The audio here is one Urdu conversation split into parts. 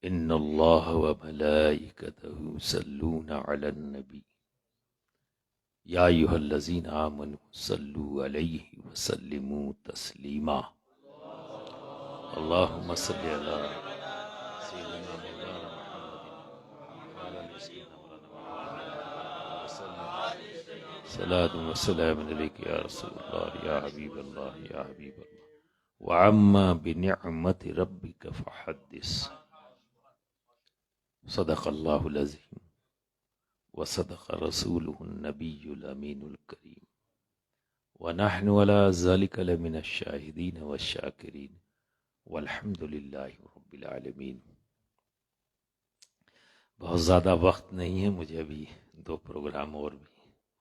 ان اللہ وملائکتہ یصلون علی النبی یا ایھا الذین آمنوا صلوا علیہ وسلموا تسلیما اللہم صل علی سیدنا مولانا محمد وعلی آل سیدنا مولانا محمد وسلم صلاۃ وسلام علیک یا رسول اللہ یا حبیب اللہ یا حبیب اللہ وعما بنعمت ربک فحدث صدق اللہ العظیم وصدق رسولہ النبی الامین الکریم ونحن علی ذلک لمن الشاہدین والشاکرین والحمد للہ رب العالمین۔ بہت زیادہ وقت نہیں ہے، مجھے ابھی 2 پروگرام اور بھی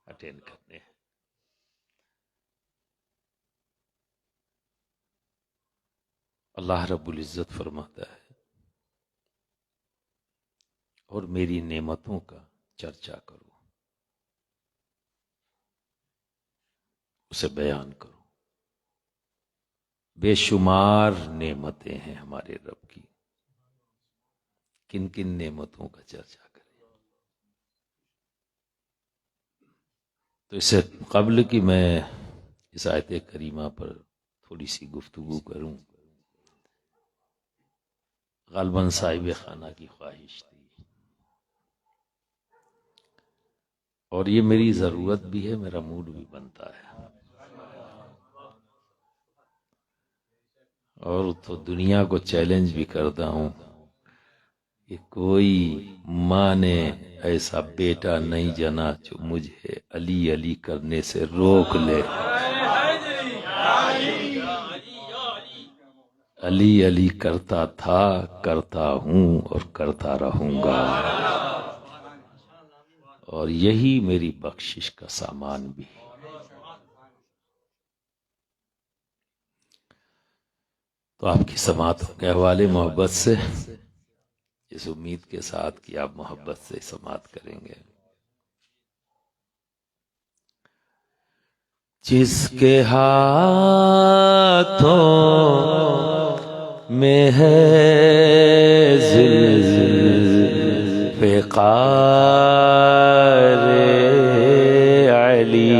اٹینڈ کرنے ہیں۔ اللہ رب العزت فرماتا ہے اور میری نعمتوں کا چرچا کرو، اسے بیان کرو۔ بے شمار نعمتیں ہیں ہمارے رب کی، کن کن نعمتوں کا چرچا کریں؟ تو اس سے قبل کہ میں اس آیت کریمہ پر تھوڑی سی گفتگو کروں، غالباً صاحب خانہ کی خواہش تھی اور یہ میری ضرورت بھی ہے، میرا موڈ بھی بنتا ہے۔ اور تو دنیا کو چیلنج بھی کرتا ہوں کہ کوئی ماں نے ایسا بیٹا نہیں جنا جو مجھے علی علی کرنے سے روک لے۔ علی علی کرتا تھا، کرتا ہوں اور کرتا رہوں گا، اور یہی میری بخشش کا سامان بھی۔ تو آپ کی سماعتوں کے حوالے محبت سے، اس امید کے ساتھ کہ آپ محبت سے سماعت کریں گے۔ جس کے ہاتھوں میں ہے ذوالفقار علی،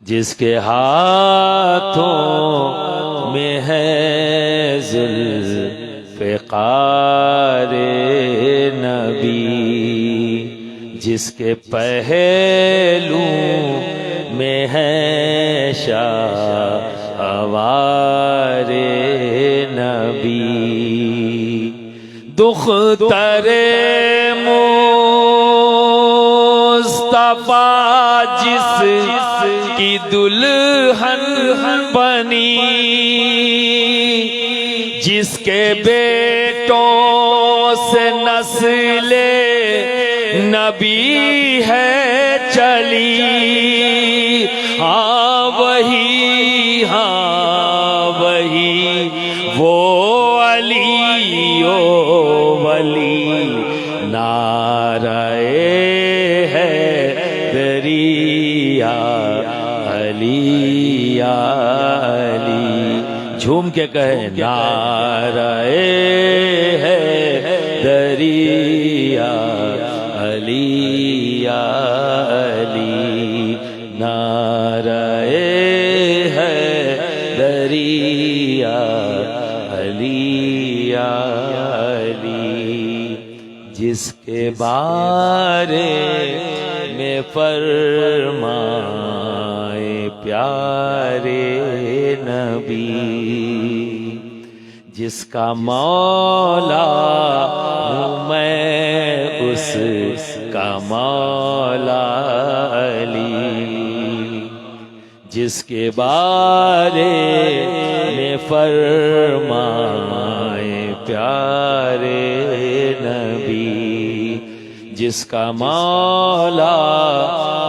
جس کے ہاتھوں میں ہے ذوالفقار نبی، جس کے پہلو میں ہے شاہوار نبی، دختر مصطفیٰ جس کی دلہن بنی، جس کے بیٹوں سے نسل نبی ہے چلی، ہاں وہی وہ علی او ولی، نعرہ حیدری یا علی یا علی، جھوم کے کہیں نعرہ حیدری یا علی یا علی، نعرہ حیدری یا علی یا علی، جس کے بارے میں فرمائے پیارے نبی، جس کا مولا ہوں میں اس کا مولا علی، جس کے بارے میں فرمائے پیارے نبی، جس کا مولا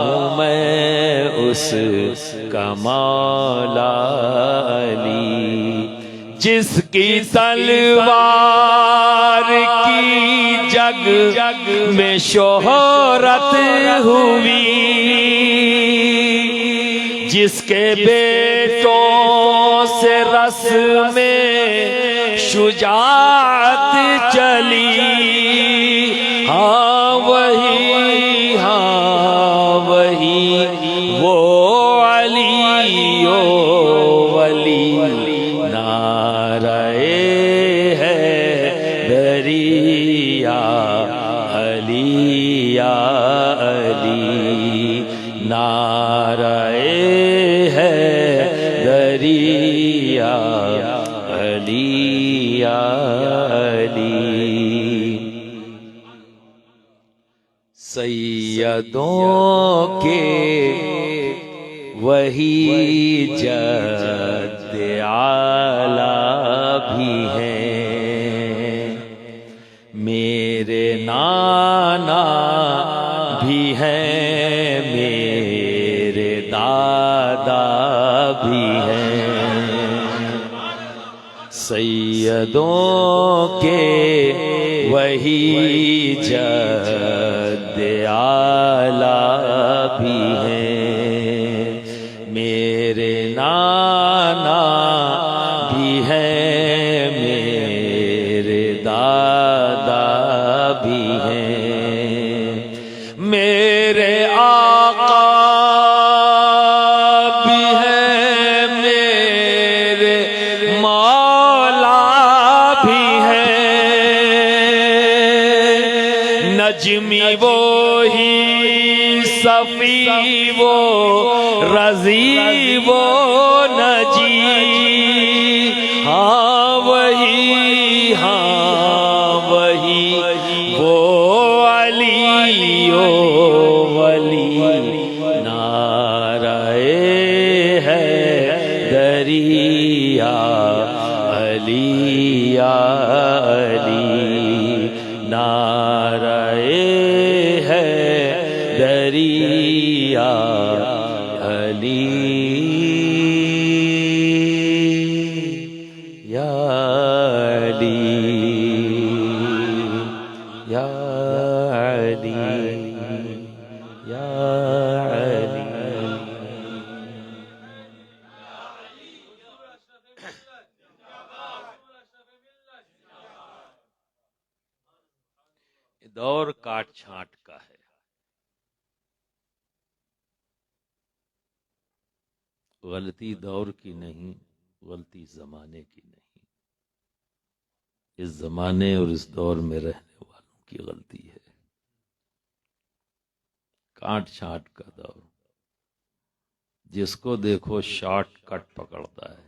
ہوں میں اس کا مولا علی، جس کی تلوار کی جگ میں شہرت ہوئی، جس کے بیٹوں سے رس میں شجاعت چلی، ہاں وہی وہ علی و ولی، نعرہ حیدری یا علی یا علی، نعرہ حیدری یا علی یا علی۔ سیدوں کے وہی جد اعلیٰ بھی ہیں، میرے نانا بھی ہیں، میرے دادا بھی ہیں، سیدوں کے وہی جد اعلیٰ بھی ہیں، میرے نانا بھی ہیں، میرے دادا بھی ہیں، میرے آقا بھی ہیں، میرے مولا بھی ہیں، نجمی وہی صفی وہ رضی وہ نجی، ہاں وہی وہ علی و ولی، نعرہ حیدری یا علی یا علی، نعرہ حیدری یا علی یا علی یا علی یا علی۔ دور کاٹ چھانٹ کا ہے، غلطی دور کی نہیں، غلطی زمانے کی نہیں، اس زمانے اور اس دور میں رہنے والوں کی غلطی ہے۔ کاٹ چھانٹ کا دور، جس کو دیکھو شارٹ کٹ پکڑتا ہے،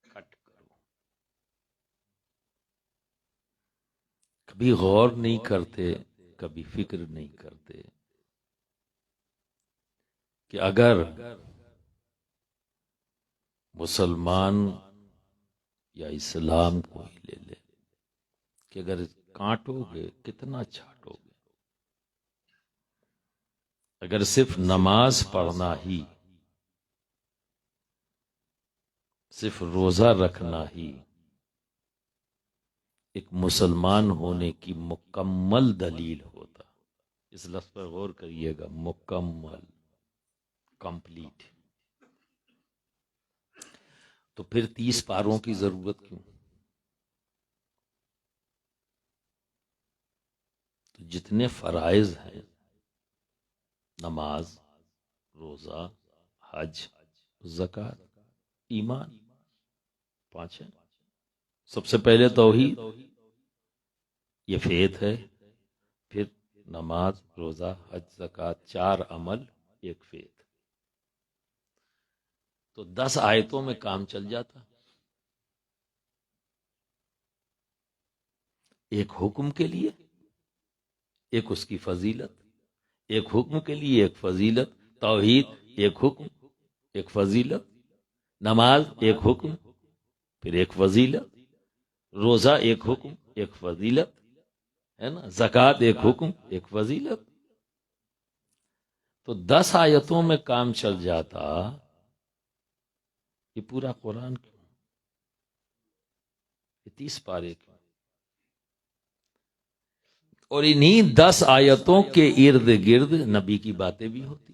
کٹ کرو، کبھی غور نہیں کرتے، کبھی فکر نہیں کرتے کہ اگر مسلمان یا اسلام کو ہی لے لے کہ اگر کانٹو گے کتنا چھاٹو گے، اگر صرف نماز پڑھنا ہی، صرف روزہ رکھنا ہی ایک مسلمان ہونے کی مکمل دلیل ہوتا، اس لفظ پر غور کریے گا، مکمل، کمپلیٹ، تو پھر 30 پاروں کی ضرورت کیوں؟ تو جتنے فرائض ہیں، نماز، روزہ، حج، زکوٰۃ، ایمان، 5 ہیں۔ سب سے پہلے توحید، یہ فیت ہے، پھر نماز، روزہ، حج، زکوٰۃ، 4 عمل، 1 فیت، تو 10 آیتوں میں کام چل جاتا۔ ایک حکم کے لیے ایک اس کی فضیلت، ایک حکم کے لیے ایک فضیلت، توحید ایک حکم ایک فضیلت، نماز ایک حکم پھر ایک فضیلت، روزہ ایک حکم ایک فضیلت ہے نا، زکوٰۃ ایک حکم ایک فضیلت، تو 10 آیتوں میں کام چل جاتا، یہ پورا قرآن کیوں، یہ 30 پارے کیوں؟ اور انہی 10 آیتوں کے ارد گرد نبی کی باتیں بھی ہوتی،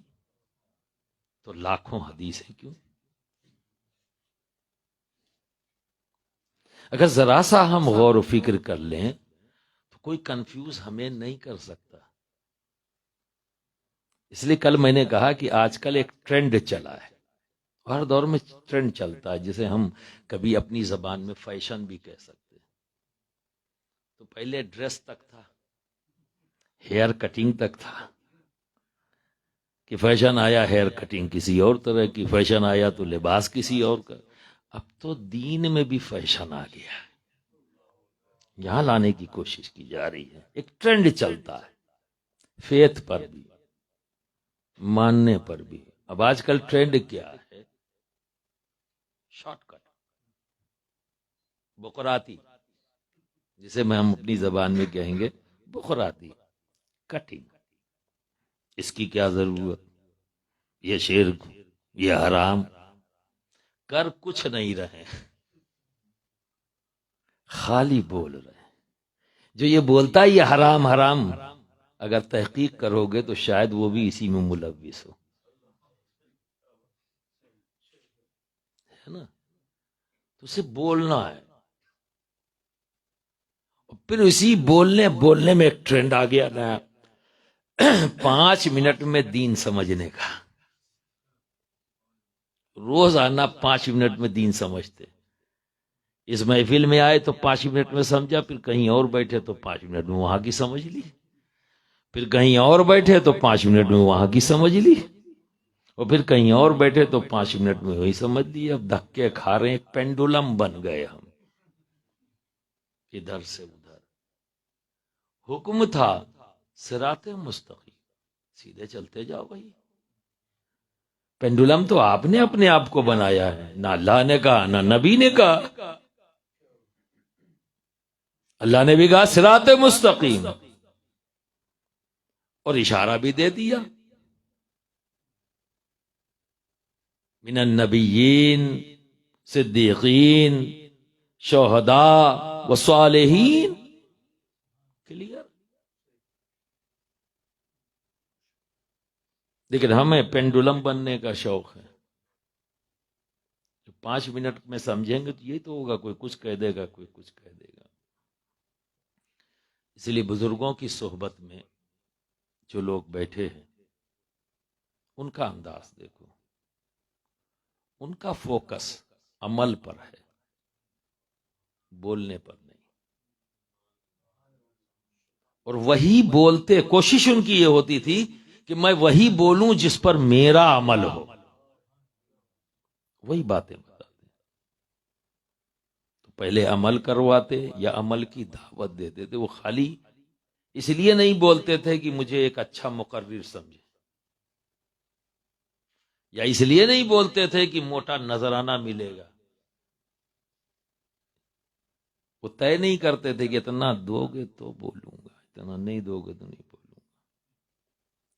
تو لاکھوں حدیثیں کیوں؟ اگر ذرا سا ہم غور و فکر کر لیں تو کوئی کنفیوز ہمیں نہیں کر سکتا. اس لیے کل میں نے کہا کہ آج کل ایک ٹرینڈ چلا ہے، ہر دور میں ٹرینڈ چلتا ہے، جسے ہم کبھی اپنی زبان میں فیشن بھی کہہ سکتے ہیں. تو پہلے ڈریس تک تھا، ہیئر کٹنگ تک تھا کہ فیشن آیا ہیئر کٹنگ کسی اور طرح کی، فیشن آیا تو لباس کسی اور کا. اب تو دین میں بھی فیشن آ گیا ہے، یہاں لانے کی کوشش کی جا رہی ہے. ایک ٹرینڈ چلتا ہے، فیتھ پر بھی، ماننے پر بھی. اب آج کل ٹرینڈ کیا ہے؟ شارٹ کٹ، بقراتی، جسے میں ہم اپنی زبان میں کہیں گے بقراتی کٹنگ. اس کی کیا ضرورت؟ یہ شرک، یہ حرام. کر کچھ نہیں رہے، خالی بول رہے ہیں. جو یہ بولتا ہے یہ حرام حرام، اگر تحقیق کرو گے تو شاید وہ بھی اسی میں ملوث ہو، ہے نا؟ تو اسے بولنا ہے. پھر اسی بولنے میں ایک ٹرینڈ آ گیا نا، 5 منٹ میں دین سمجھنے کا. روزانہ 5 منٹ میں دین سمجھتے. اس محفل میں آئے تو 5 منٹ میں سمجھا، پھر کہیں اور بیٹھے تو 5 منٹ میں وہاں کی سمجھ لی، پھر کہیں اور بیٹھے تو 5 منٹ میں وہاں کی سمجھ لی، اور پھر کہیں اور بیٹھے تو 5 منٹ میں وہی سمجھ لی. اب دھکے کھا رہے ہیں، ایک پینڈولم بن گئے ہم، ادھر سے ادھر. حکم تھا صراط مستقیم، سیدھے چلتے جاؤ. بھائی پینڈولم تو آپ نے اپنے آپ کو بنایا ہے، نہ اللہ نے کہا نہ نبی نے کہا. اللہ نے بھی کہا صراط مستقیم، اور اشارہ بھی دے دیا، من النبیین صدیقین شہداء وصالحین. کلیئر. لیکن ہمیں پینڈولم بننے کا شوق ہے. 5 منٹ میں سمجھیں گے تو یہ تو ہوگا، کوئی کچھ کہہ دے گا، کوئی کچھ کہہ دے گا. اس لیے بزرگوں کی صحبت میں جو لوگ بیٹھے ہیں ان کا انداز دیکھو، ان کا فوکس عمل پر ہے، بولنے پر نہیں. اور وہی بولتے، کوشش ان کی یہ ہوتی تھی کہ میں وہی بولوں جس پر میرا عمل ہو، وہی باتیں بتاتے. تو پہلے عمل کرواتے یا عمل کی دعوت دیتے تھے. وہ خالی اس لیے نہیں بولتے تھے کہ مجھے ایک اچھا مقرر سمجھے، یا اس لیے نہیں بولتے تھے کہ موٹا نذرانہ ملے گا. وہ طے نہیں کرتے تھے کہ اتنا دو گے تو بولوں گا، اتنا نہیں دو گے تو نہیں بولوں گا.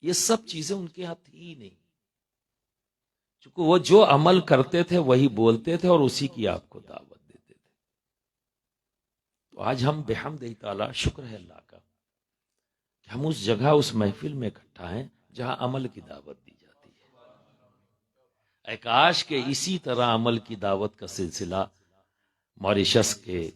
یہ سب چیزیں ان کے ہاں تھی نہیں، چونکہ وہ جو عمل کرتے تھے وہی بولتے تھے اور اسی کی آپ کو دعوت دیتے تھے. تو آج ہم بحمدہ تعالی، شکر ہے اللہ کا کہ ہم اس جگہ، اس محفل میں اکٹھا ہیں جہاں عمل کی دعوت دی جاتی ہے. اے کاش کہ اسی طرح عمل کی دعوت کا سلسلہ موریشس کے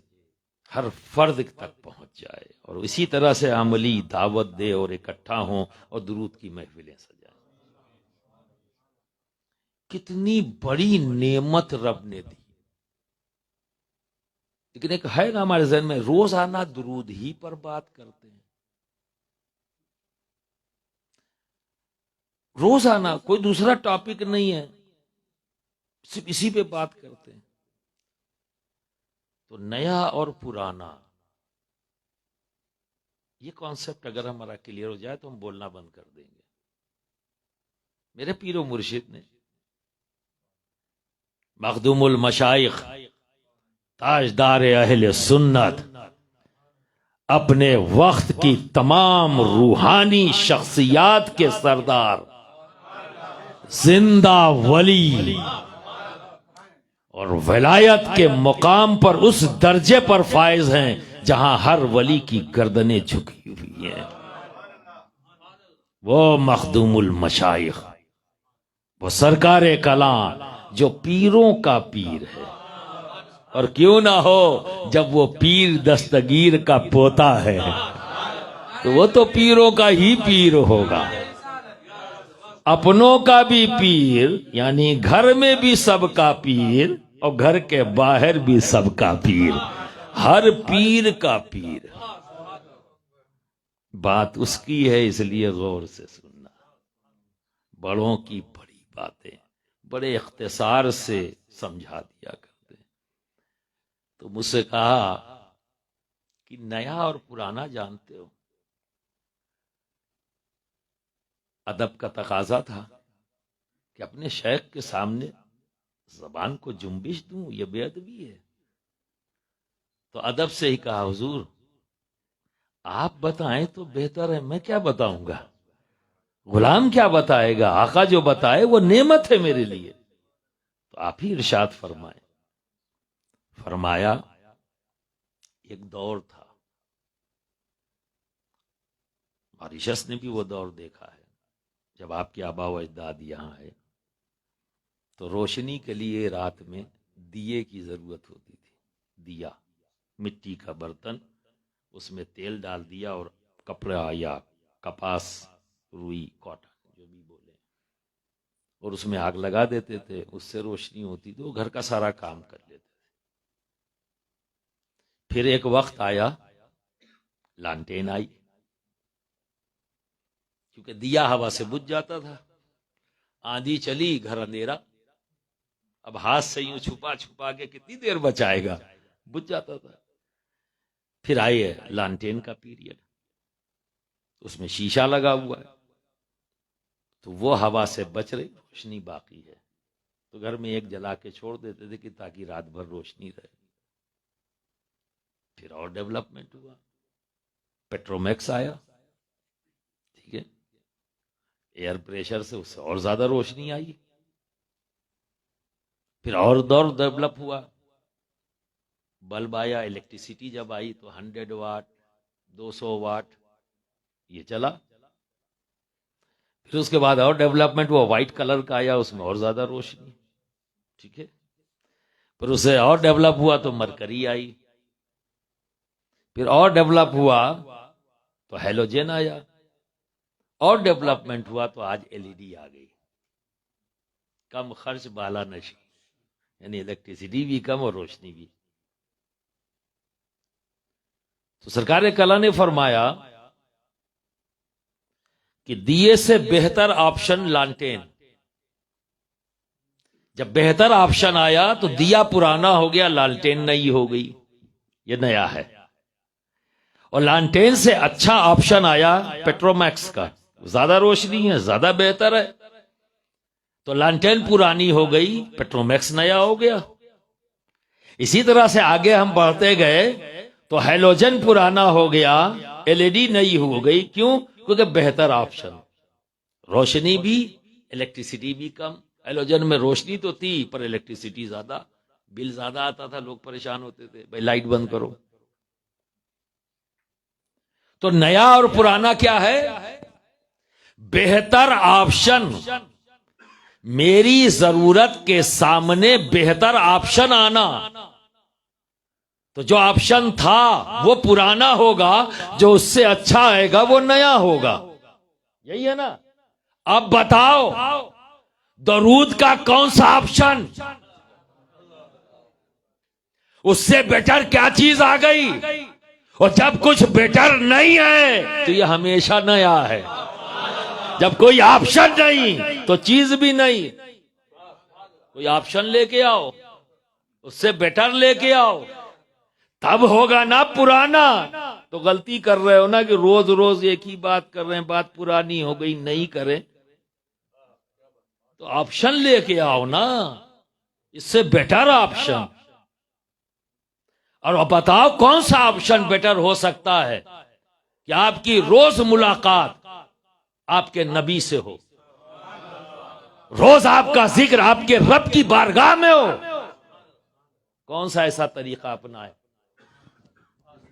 ہر فرد تک پہنچ جائے، اور اسی طرح سے عملی دعوت دے اور اکٹھا ہوں اور درود کی محفلیں سجائیں. کتنی بڑی نعمت رب نے دی. لیکن ایک ہے نا ہمارے ذہن میں، روزانہ درود ہی پر بات کرتے ہیں، روزانہ کوئی دوسرا ٹاپک نہیں ہے، صرف اسی پہ بات کرتے ہیں. تو نیا اور پرانا یہ کانسیپٹ اگر ہمارا کلیئر ہو جائے تو ہم بولنا بند کر دیں گے. میرے پیر و مرشد نے، مخدوم المشائخ، تاجدار اہل سنت، اپنے وقت کی تمام روحانی شخصیات کے سردار، زندہ ولی، اور ولایت کے مقام پر اس درجے پر فائز ہیں جہاں ہر ولی کی گردنیں جھکی ہوئی ہیں، وہ مخدوم المشائخ، وہ سرکار کلاں جو پیروں کا پیر ہے، اور کیوں نہ ہو جب وہ پیر دستگیر کا پوتا ہے تو وہ تو پیروں کا ہی پیر ہوگا، اپنوں کا بھی پیر، یعنی گھر میں بھی سب کا پیر اور گھر کے باہر بھی سب کا پیر، ہر پیر کا پیر۔ بات اس کی ہے، اس لیے غور سے سننا، بڑوں کی بڑی باتیں بڑے اختصار سے سمجھا دیا کرتے۔ تو مجھ سے کہا کہ نیا اور پرانا جانتے ہو؟ ادب کا تقاضا تھا کہ اپنے شیخ کے سامنے زبان کو جنبش دوں، یہ بے ادبی ہے۔ تو ادب سے ہی کہا حضور آپ بتائیں تو بہتر ہے، میں کیا بتاؤں گا، غلام کیا بتائے گا، آقا جو بتائے وہ نعمت ہے میرے لیے۔ تو آپ ہی ارشاد فرمائیں۔ فرمایا ایک دور تھا، ماریشس نے بھی وہ دور دیکھا ہے، جب آپ کے آبا و اجداد یہاں آئے تو روشنی کے لیے رات میں دیے کی ضرورت ہوتی تھی۔ دیا مٹی کا برتن، اس میں تیل ڈال دیا اور کپڑا یا کپاس، روئی، کاٹن جو بھی بولے، اور اس میں آگ لگا دیتے تھے، اس سے روشنی ہوتی تھی، وہ گھر کا سارا کام کر لیتے تھے۔ پھر ایک وقت آیا، لانٹین آئی، کیونکہ دیا ہوا سے بجھ جاتا تھا، آندھی چلی گھر اندھیرا، اب ہاتھ سے یوں چھپا چھپا کے کتنی دیر بچائے گا، بجھ جاتا تھا۔ پھر آئیے لانٹین کا پیریڈ، اس میں شیشہ لگا ہوا ہے، تو وہ ہوا سے بچ رہی، روشنی باقی ہے، تو گھر میں ایک جلا کے چھوڑ دیتے تھے کہ تاکہ رات بھر روشنی رہے۔ پھر اور ڈیولپمنٹ ہوا، پیٹرومیکس آیا، ٹھیک ہے، ایئر پریشر سے اس سے اور زیادہ روشنی آئی۔ پھر اور دور ڈیولپ ہوا، بلب آیا، الیکٹریسٹی جب آئی تو 100 واٹ 200 واٹ یہ چلا۔ پھر اس کے بعد اور ڈیولپمنٹ ہوا، وائٹ کلر کا آیا، اس میں اور زیادہ روشنی، ٹھیک ہے۔ پھر اسے اور ڈیولپ ہوا تو مرکری آئی، پھر اور ڈیولپ ہوا تو ہیلوجن آیا، اور ڈیولپمنٹ ہوا تو آج LED آ گئی، کم خرچ بالا نشی، یعنی الیکٹریسٹی بھی کم اور روشنی بھی۔ تو سرکار کلا نے فرمایا کہ دیے سے بہتر آپشن لانٹین۔ جب بہتر آپشن آیا تو دیا پرانا ہو گیا، لانٹین نئی ہو گئی، یہ نیا ہے۔ اور لانٹین سے اچھا آپشن آیا پیٹرومیکس کا، زیادہ روشنی ہے، زیادہ بہتر ہے، تو لانٹین پرانی ہو گئی، پیٹرومیکس نیا ہو گیا۔ اسی طرح سے آگے ہم بڑھتے گئے تو ہیلوجن پرانا ہو گیا، LED نئی ہو گئی، کیوں؟ کیونکہ بہتر آپشن، روشنی بھی، الیکٹریسٹی بھی کم۔ ہیلوجن میں روشنی تو تھی پر الیکٹریسٹی زیادہ، بل زیادہ آتا تھا، لوگ پریشان ہوتے تھے، بھائی لائٹ بند کرو۔ تو نیا اور پرانا کیا ہے؟ بہتر آپشن، میری ضرورت کے سامنے بہتر آپشن آنا۔ تو جو آپشن تھا وہ پرانا ہوگا، جو اس سے اچھا آئے گا وہ نیا ہوگا، یہی ہے نا۔ اب بتاؤ درود کا کون سا آپشن، اس سے بیٹر کیا چیز آ گئی؟ اور جب کچھ بیٹر نہیں ہے تو یہ ہمیشہ نیا ہے، جب کوئی آپشن نہیں تو چیز بھی نہیں۔ کوئی آپشن لے کے آؤ، اس سے بیٹر لے کے آؤ، تب ہوگا نا پرانا۔ تو غلطی کر رہے ہو نا کہ روز روز ایک ہی بات کر رہے ہیں، بات پرانی ہو گئی، نہیں کریں تو آپشن لے کے آؤ نا، اس سے بیٹر آپشن۔ اور بتاؤ کون سا آپشن بیٹر ہو سکتا ہے کہ آپ کی روز ملاقات آپ کے نبی سے ہو، روز آپ کا ذکر آپ کے رب کی بارگاہ میں ہو۔ کون سا ایسا طریقہ اپنائے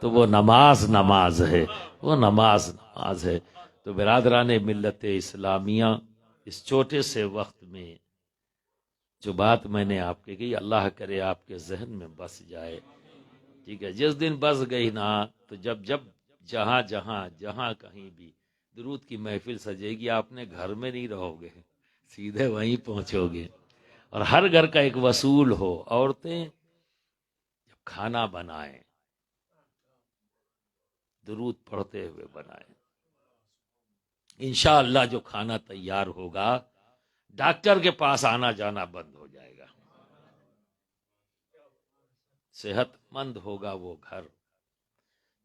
تو وہ نماز ہے، وہ نماز ہے۔ تو برادران ملت اسلامیہ، اس چھوٹے سے وقت میں جو بات میں نے آپ کے کی، اللہ کرے آپ کے ذہن میں بس جائے، ٹھیک ہے؟ جس دن بس گئی نا تو جب جہاں کہیں بھی درود کی محفل سجے گی، آپ نے گھر میں نہیں رہو گے، سیدھے وہیں پہنچو گے۔ اور ہر گھر کا ایک وصول ہو، عورتیں جب کھانا بنائیں درود پڑھتے ہوئے بنائیں، انشاءاللہ جو کھانا تیار ہوگا ڈاکٹر کے پاس آنا جانا بند ہو جائے گا۔ صحت مند ہوگا وہ گھر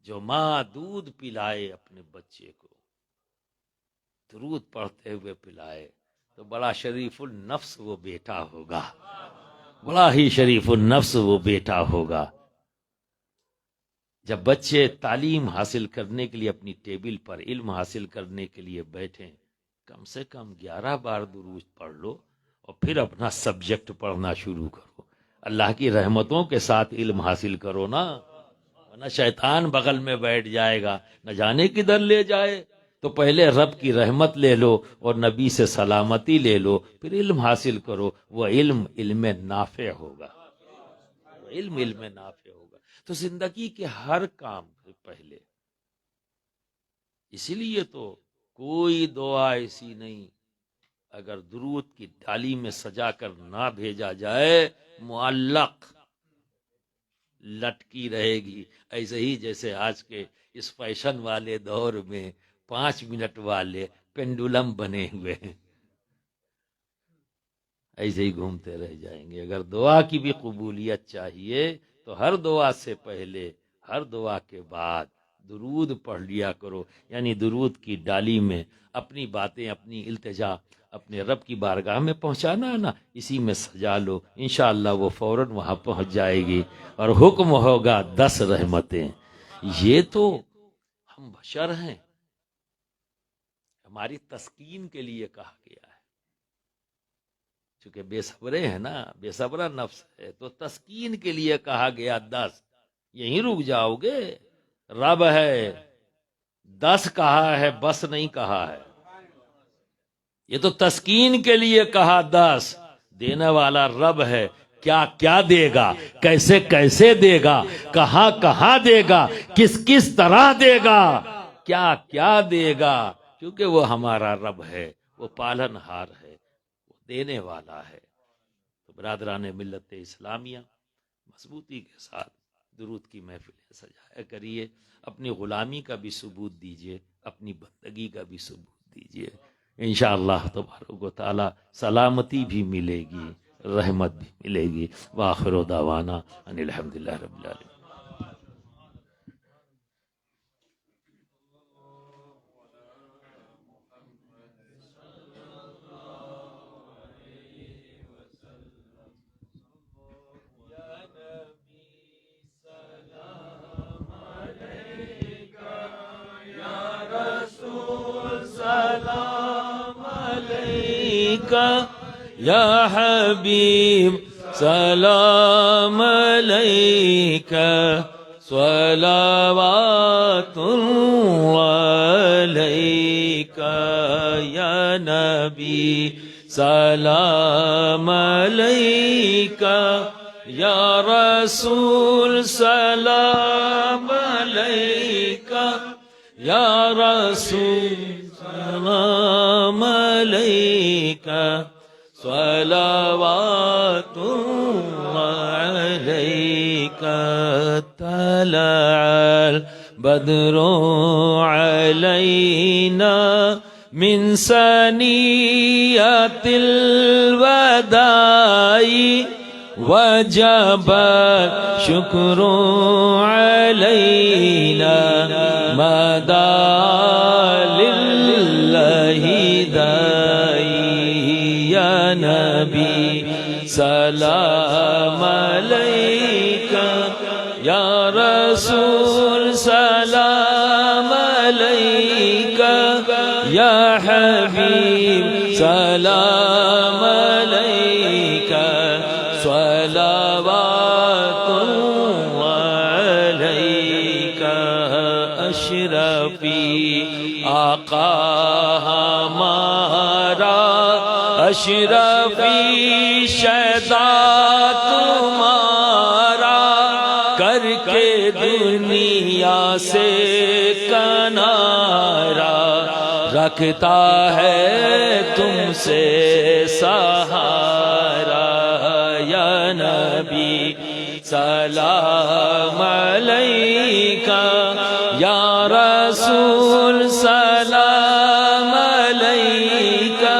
جو ماں دودھ پلائے اپنے بچے کو، درود پڑھتے ہوئے پلائے، تو بڑا شریف النفس وہ بیٹا ہوگا، بڑا ہی شریف النفس وہ بیٹا ہوگا۔ جب بچے تعلیم حاصل کرنے کے لیے اپنی ٹیبل پر علم حاصل کرنے کے لیے بیٹھیں، کم سے کم 11 بار درود پڑھ لو اور پھر اپنا سبجیکٹ پڑھنا شروع کرو۔ اللہ کی رحمتوں کے ساتھ علم حاصل کرو نا، ورنہ شیطان بغل میں بیٹھ جائے گا، نہ جانے کدھر لے جائے۔ تو پہلے رب کی رحمت لے لو اور نبی سے سلامتی لے لو، پھر علم حاصل کرو۔ وہ علم نافع ہوگا، وہ علم نافع ہوگا۔ تو زندگی کے ہر کام سے پہلے، اسی لیے تو کوئی دعا ایسی نہیں اگر درود کی ڈالی میں سجا کر نہ بھیجا جائے، معلق لٹکی رہے گی، ایسے ہی جیسے آج کے اس فیشن والے دور میں 5 منٹ والے پینڈولم بنے ہوئے ہیں، ایسے ہی گھومتے رہ جائیں گے۔ اگر دعا کی بھی قبولیت چاہیے تو ہر دعا سے پہلے، ہر دعا کے بعد درود پڑھ لیا کرو، یعنی درود کی ڈالی میں اپنی باتیں، اپنی التجا اپنے رب کی بارگاہ میں پہنچانا ہے نا، اسی میں سجا لو، انشاءاللہ وہ فوراً وہاں پہنچ جائے گی، اور حکم ہوگا 10 رحمتیں۔ یہ تو ہم بشر ہیں، ہماری تسکین کے لیے کہا گیا ہے، چونکہ بے صبرے ہیں نا، بے صبرا نفس ہے، تو تسکین کے لیے کہا گیا 10۔ یہیں رک جاؤ گے؟ رب ہے، 10 کہا ہے، بس نہیں کہا ہے۔ یہ تو تسکین کے لیے کہا 10، دینے والا رب ہے، کیا کیا دے گا، کیسے کیسے دے گا، کہاں کہاں دے گا، کس کس طرح دے گا، کیا کیا دے گا، کیونکہ وہ ہمارا رب ہے، وہ پالن ہار ہے، وہ دینے والا ہے۔ تو برادران ملت اسلامیہ، مضبوطی کے ساتھ درود کی محفلیں سجایا کریے، اپنی غلامی کا بھی ثبوت دیجیے، اپنی بندگی کا بھی ثبوت دیجیے، انشاءاللہ تبارک و تعالی سلامتی بھی ملے گی، رحمت بھی ملے گی۔ وآخر دعوانا ان الحمدللہ رب العالمین۔ یا حبیب سلام علیکہ، صلوات اللہ علیکہ، یا نبی سلام علیکہ، یا رسول سلام علیکہ، یا رسول سلام علیکہ، صلوات اللہ علیکہ۔ طلع البدر علینا من ثنیۃ الوداع، وجب الشکر علینا مدى للہ داعی۔ یا نبی سلام علیکہ، یا رسول سلام علیکہ، یا حبیب سلام علیکہ، صلوات اشرفی شیدا تمہارا کر کے دنیا سے کنارہ رکھتا ہے تم سے سہارا یا نبی سلام علیکہ یا رسول سلام علیکہ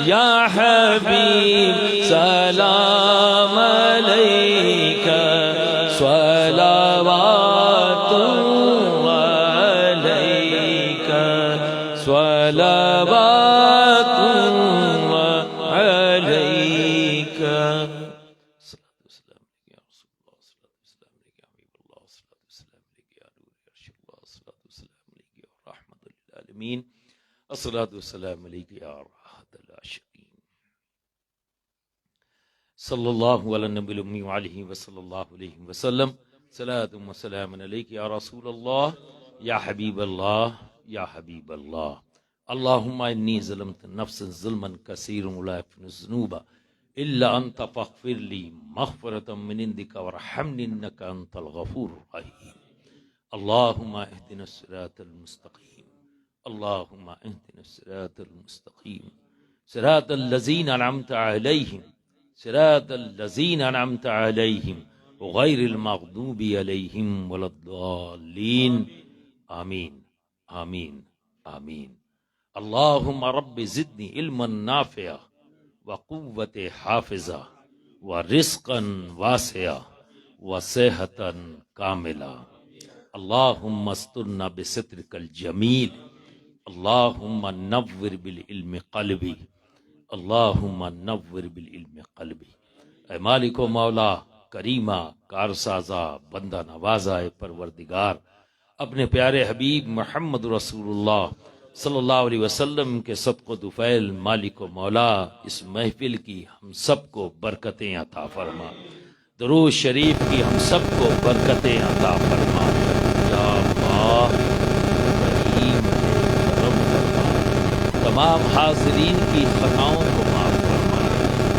یا حبیب سلام علیکہ صلوات علیکہ صلوات علیکہ الصلاة والسلام عليك يا راحة العاشقين صلى الله على النبي الأمي وعليه وصلى الله عليه وسلم صلاة وسلام عليك يا رسول الله يا حبيب الله يا حبيب الله اللهم إني ظلمت نفسا ظلما كثيرا ولا يغفر الذنوب إلا أنت فاغفر لي مغفرة من عندك وارحمني إنك أنت الغفور الرحيم اللهم اهدنا الصراط المستقيم اللهم اهدنا الصراط المستقيم صراط الذين أنعمت عليهم صراط الذين أنعمت عليهم وغير المغضوب عليهم ولا الضالين آمين آمين آمين اللهم رب زدني علما نافعا وقوة حافظا ورزقا واسعا وصحة كاملة اللهم استرنا بسترك الجميل اللهم نور بالعلم قلبی اللهم نور بالعلم قلبی اے مالک و مولا کریمہ کارسازہ بندہ نوازہ اے پروردگار اپنے پیارے حبیب محمد رسول اللہ صلی اللہ علیہ وسلم کے صدق و طفیل مالک و مولا اس محفل کی ہم سب کو برکتیں عطا فرما درود شریف کی ہم سب کو برکتیں عطا فرما یا اللہ تمام حاضرین کی خطاؤں کو معاف فرما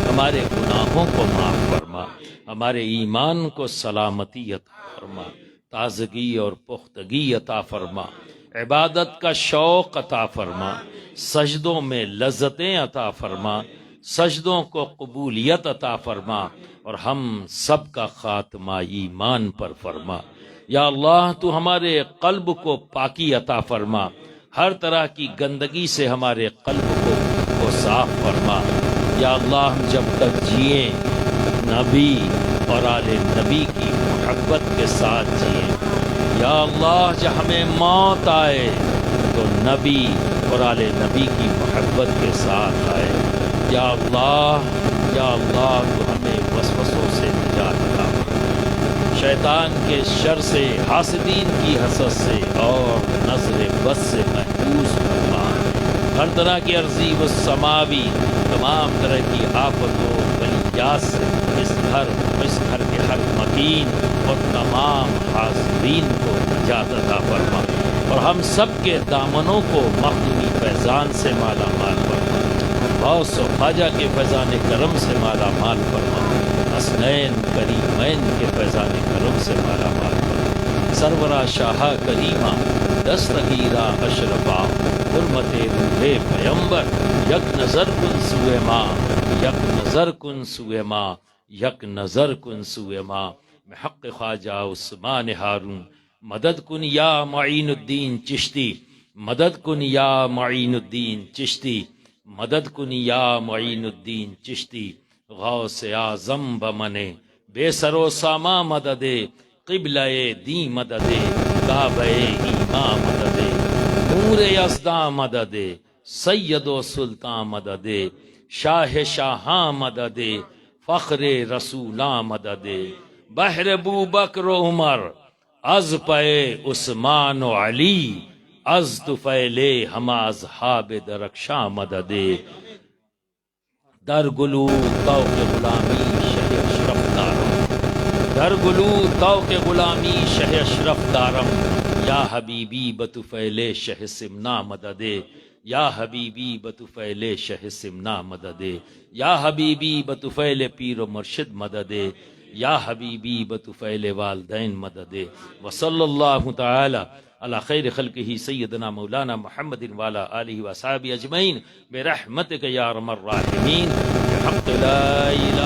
ہمارے گناہوں کو معاف فرما ہمارے ایمان کو سلامتی عطا فرما تازگی اور پختگی عطا فرما عبادت کا شوق عطا فرما سجدوں میں لذتیں عطا فرما سجدوں کو قبولیت عطا فرما اور ہم سب کا خاتمہ ایمان پر فرما یا اللہ تو ہمارے قلب کو پاکی عطا فرما ہر طرح کی گندگی سے ہمارے قلب کو صاف فرما یا اللہ ہم جب تک جئیں نبی اور آل نبی کی محبت کے ساتھ جئیں یا اللہ جب ہمیں موت آئے تو نبی اور آل نبی کی محبت کے ساتھ آئے یا اللہ تو ہمیں وسوسوں سے نجات عطا فرما شیطان کے شر سے حاسدین کی حسد سے اور نظر بد سے محفوظ فرما ہر طرح کی عرضی و سماوی تمام طرح کی آفتوں بلیات سے اس گھر کے ہر مکین اور تمام حاضرین کو نجات عطا فرما اور ہم سب کے دامنوں کو مخدومی فیضان سے مالا مال فرما غوث و خواجہ کے فیضان کرم سے مالا مال فرما حسنین کریمین کے فیضان کرم سے مالا مال فرما سرورہ شاہ کریمہ دستگیرہ اشرفا حرمت روح پیمبر یک نظر کن سوئے ماں یک نظر کن سوئے ماں یک نظر کن سوئے ماں محق خواجہ عثمان ہارون مدد کن یا معین الدین چشتی مدد کن یا معین الدین چشتی مدد کن یا معین الدین چشتی غوث اعظم بمنے بے سر و ساما مددے قبلہ دی مددے کعبہ ایمان مددے نور یزداں مددے سید و سلطان مددے شاہ شاہاں مددے فخر رسولاں مددے بحر ابو بکر و عمر از پے عثمان و علی از طفیلے ہم اصحاب درخشاں مددے در گلو توق غلامی شہ اشرف دارم در گلو توق غلامی شہ اشرف دارم یا حبیبی بطفیل شہ سمنا مددے یا حبیبی بطفیل شہ سمنا مدد یا حبیبی بطفیل پیر و مرشد مدد یا حبیبی بطفیل والدین مدد وصلی اللہ تعالی علی خیر خلقہ سیدنا مولانا محمد وعلی آلہ وصحبہ اجمعین برحمتک یا ارحم الراحمین بحق لا الہ